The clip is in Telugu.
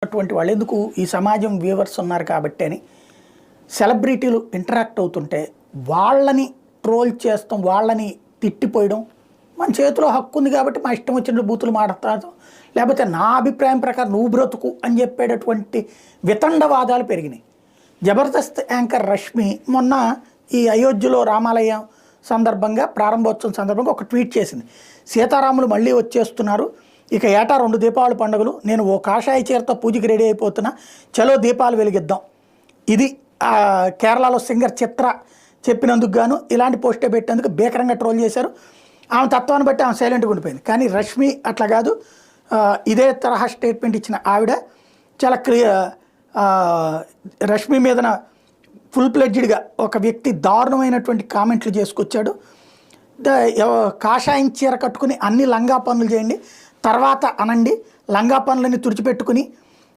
ఉన్నటువంటి వాళ్ళు ఎందుకు ఈ సమాజం వ్యూవర్స్ ఉన్నారు కాబట్టి అని సెలబ్రిటీలు ఇంటరాక్ట్ అవుతుంటే వాళ్ళని ట్రోల్ చేస్తాం, వాళ్ళని తిట్టిపోయడం మన చేతిలో హక్కు ఉంది కాబట్టి మా ఇష్టం వచ్చిన బూతులు మాట్లాడతాం, లేకపోతే నా అభిప్రాయం ప్రకారం నువ్వు బ్రతుకు అని చెప్పేటటువంటి వితండవాదాలు పెరిగినాయి. జబర్దస్త్ యాంకర్ రష్మి మొన్న ఈ అయోధ్యలో రామాలయం సందర్భంగా ప్రారంభోత్సవం సందర్భంగా ఒక ట్వీట్ చేసింది. సీతారాములు మళ్ళీ వచ్చేస్తున్నారు, ఇక ఏటా 2 దీపావళి పండుగలు, నేను ఓ కాషాయ చీరతో పూజకి రెడీ అయిపోతున్నా, చలో దీపాలు వెలిగిద్దాం. ఇది కేరళలో సింగర్ చిత్ర చెప్పినందుకు గాను ఇలాంటి పోస్టే పెట్టేందుకు భీకరంగా ట్రోల్ చేశారు. ఆమె తత్వాన్ని బట్టి ఆమె సైలెంట్గా ఉండిపోయింది. కానీ రష్మి అట్లా కాదు, ఇదే తరహా స్టేట్మెంట్ ఇచ్చిన ఆవిడ చాలా రష్మి మీదన ఫుల్ ప్లెడ్జ్డ్గా ఒక వ్యక్తి దారుణమైనటువంటి కామెంట్లు చేసుకొచ్చాడు. కాషాయం చీర కట్టుకుని అన్ని లంగా పనులు చేయండి, తర్వాత అనండి, లంగా పనులని తుడిచిపెట్టుకుని